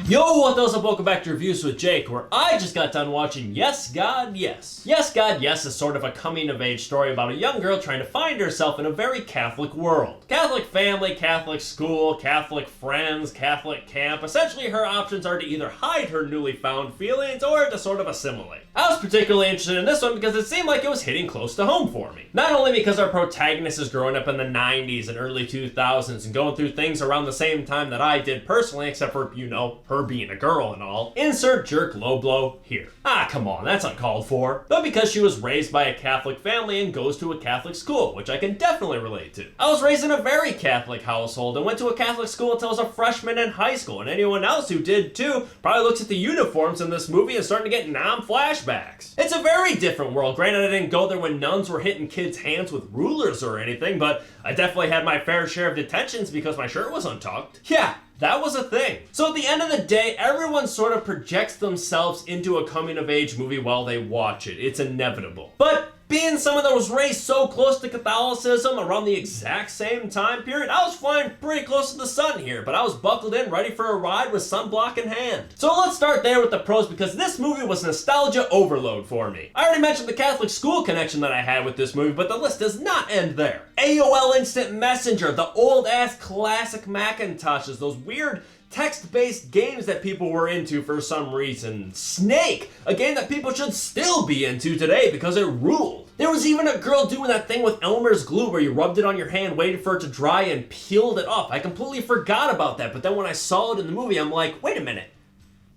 Yo, what those up? Welcome back to Reviews with Jake, where I just got done watching Yes, God, Yes. Yes, God, Yes is sort of a coming-of-age story about a young girl trying to find herself in a very Catholic world. Catholic family, Catholic school, Catholic friends, Catholic camp. Essentially, her options are to either hide her newly found feelings or to sort of assimilate. I was particularly interested in this one because it seemed like it was hitting close to home for me. Not only because our protagonist is growing up in the 90s and early 2000s and going through things around the same time that I did personally, except for, you know, her being a girl and all. Insert jerk low blow here. Ah, come on, that's uncalled for. But because she was raised by a Catholic family and goes to a Catholic school, which I can definitely relate to. I was raised in a very Catholic household and went to a Catholic school until I was a freshman in high school, and anyone else who did too probably looks at the uniforms in this movie and starting to get flashbacks. It's a very different world. Granted, I didn't go there when nuns were hitting kids' hands with rulers or anything, but I definitely had my fair share of detentions because my shirt was untucked. Yeah, that was a thing. So at the end of the day, everyone sort of projects themselves into a coming-of-age movie while they watch it. It's inevitable. But being someone that was raised so close to Catholicism around the exact same time period, I was flying pretty close to the sun here, but I was buckled in, ready for a ride with sunblock in hand. So let's start there with the pros, because this movie was nostalgia overload for me. I already mentioned the Catholic school connection that I had with this movie, but the list does not end there. AOL Instant Messenger, the old-ass classic Macintoshes, those weird text-based games that people were into for some reason. Snake, a game that people should still be into today because it ruled. There was even a girl doing that thing with Elmer's glue where you rubbed it on your hand, waited for it to dry, and peeled it off. I completely forgot about that, but then when I saw it in the movie, I'm like, wait a minute.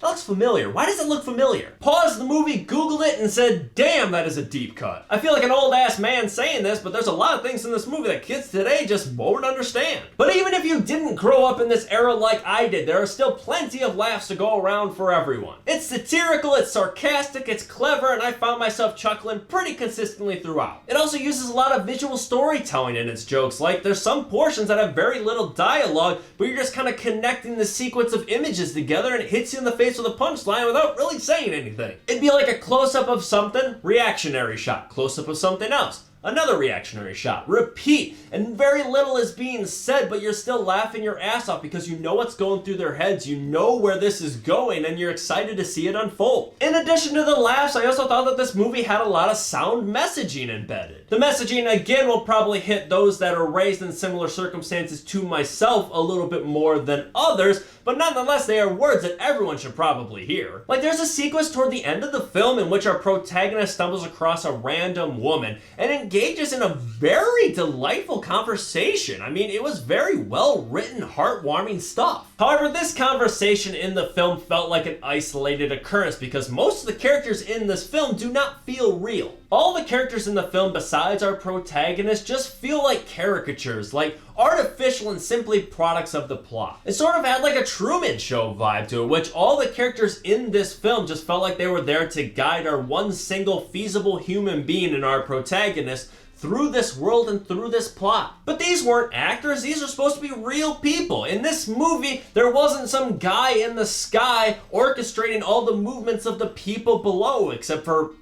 That looks familiar. Why does it look familiar? Paused the movie, Googled it, and said, damn, that is a deep cut. I feel like an old-ass man saying this, but there's a lot of things in this movie that kids today just won't understand. But even if you didn't grow up in this era like I did, there are still plenty of laughs to go around for everyone. It's satirical, it's sarcastic, it's clever, and I found myself chuckling pretty consistently throughout. It also uses a lot of visual storytelling in its jokes. Like, there's some portions that have very little dialogue, but you're just kind of connecting the sequence of images together, and it hits you in the face with a punchline without really saying anything. It'd be like a close-up of something, reactionary shot, close-up of something else, another reactionary shot, repeat, and very little is being said, but you're still laughing your ass off because you know what's going through their heads, you know where this is going, and you're excited to see it unfold. In addition to the laughs, I also thought that this movie had a lot of sound messaging embedded. The messaging, again, will probably hit those that are raised in similar circumstances to myself a little bit more than others, but nonetheless, they are words that everyone should probably hear. Like, there's a sequence toward the end of the film in which our protagonist stumbles across a random woman and engages in a very delightful conversation. I mean, it was very well written, heartwarming stuff. However, this conversation in the film felt like an isolated occurrence because most of the characters in this film do not feel real. All the characters in the film besides our protagonist just feel like caricatures, like artificial and simply products of the plot. It sort of had like a Truman Show vibe to it, which all the characters in this film just felt like they were there to guide our one single feasible human being and our protagonist through this world and through this plot. But these weren't actors, these are supposed to be real people. In this movie, there wasn't some guy in the sky orchestrating all the movements of the people below, except for,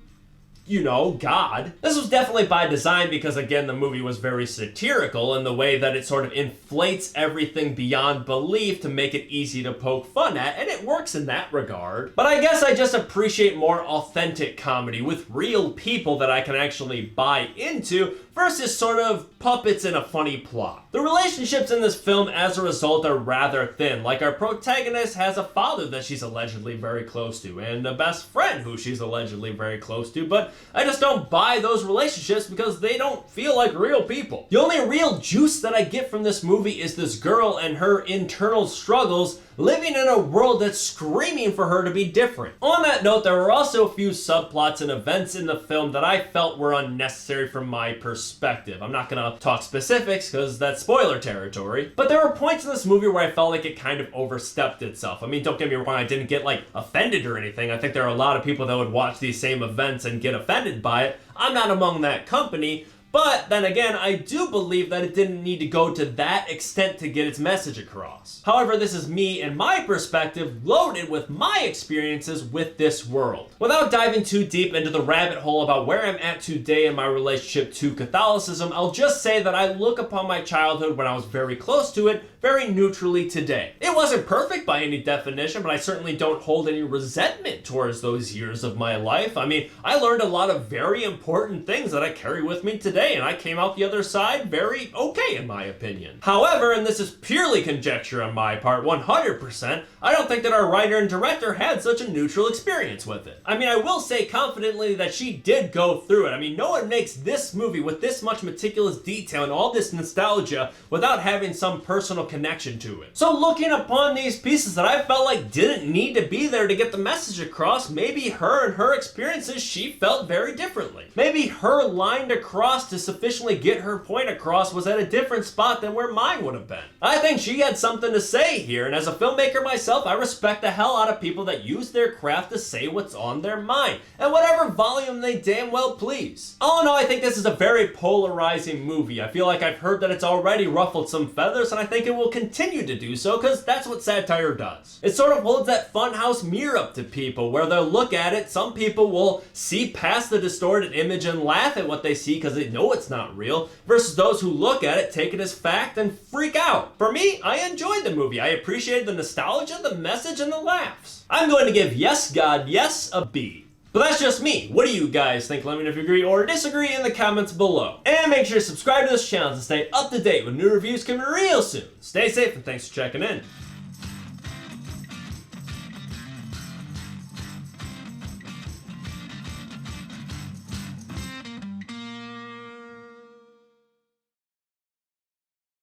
you know, God. This was definitely by design because, again, the movie was very satirical in the way that it sort of inflates everything beyond belief to make it easy to poke fun at, and it works in that regard. But I guess I just appreciate more authentic comedy with real people that I can actually buy into versus sort of puppets in a funny plot. The relationships in this film as a result are rather thin. Like, our protagonist has a father that she's allegedly very close to and a best friend who she's allegedly very close to, but I just don't buy those relationships because they don't feel like real people. The only real juice that I get from this movie is this girl and her internal struggles living in a world that's screaming for her to be different. On that note, there were also a few subplots and events in the film that I felt were unnecessary from my perspective. I'm not gonna talk specifics because that's spoiler territory, but there were points in this movie where I felt like it kind of overstepped itself. I mean, don't get me wrong, I didn't get like offended or anything. I think there are a lot of people that would watch these same events and get offended by it. I'm not among that company, But then again, I do believe that it didn't need to go to that extent to get its message across. However, this is me and my perspective loaded with my experiences with this world. Without diving too deep into the rabbit hole about where I'm at today in my relationship to Catholicism, I'll just say that I look upon my childhood when I was very close to it very neutrally today. It wasn't perfect by any definition, but I certainly don't hold any resentment towards those years of my life. I mean, I learned a lot of very important things that I carry with me today, and I came out the other side very okay in my opinion. However, and this is purely conjecture on my part, 100%, I don't think that our writer and director had such a neutral experience with it. I mean, I will say confidently that she did go through it. I mean, no one makes this movie with this much meticulous detail and all this nostalgia without having some personal connection to it. So looking upon these pieces that I felt like didn't need to be there to get the message across, maybe her and her experiences, she felt very differently. Maybe her line to cross to sufficiently get her point across was at a different spot than where mine would have been. I think she had something to say here, and as a filmmaker myself, I respect the hell out of people that use their craft to say what's on their mind, and whatever volume they damn well please. All in all, I think this is a very polarizing movie. I feel like I've heard that it's already ruffled some feathers, and I think it will continue to do so, because that's what satire does. It sort of holds that funhouse mirror up to people, where they'll look at it, some people will see past the distorted image and laugh at what they see because they know it's not real, versus those who look at it, take it as fact, and freak out. For me, I enjoyed the movie. I appreciated the nostalgia, the message, and the laughs. I'm going to give Yes God Yes a B. But that's just me. What do you guys think? Let me know if you agree or disagree in the comments below. And make sure to subscribe to this channel to stay up to date with new reviews coming real soon. Stay safe and thanks for checking in.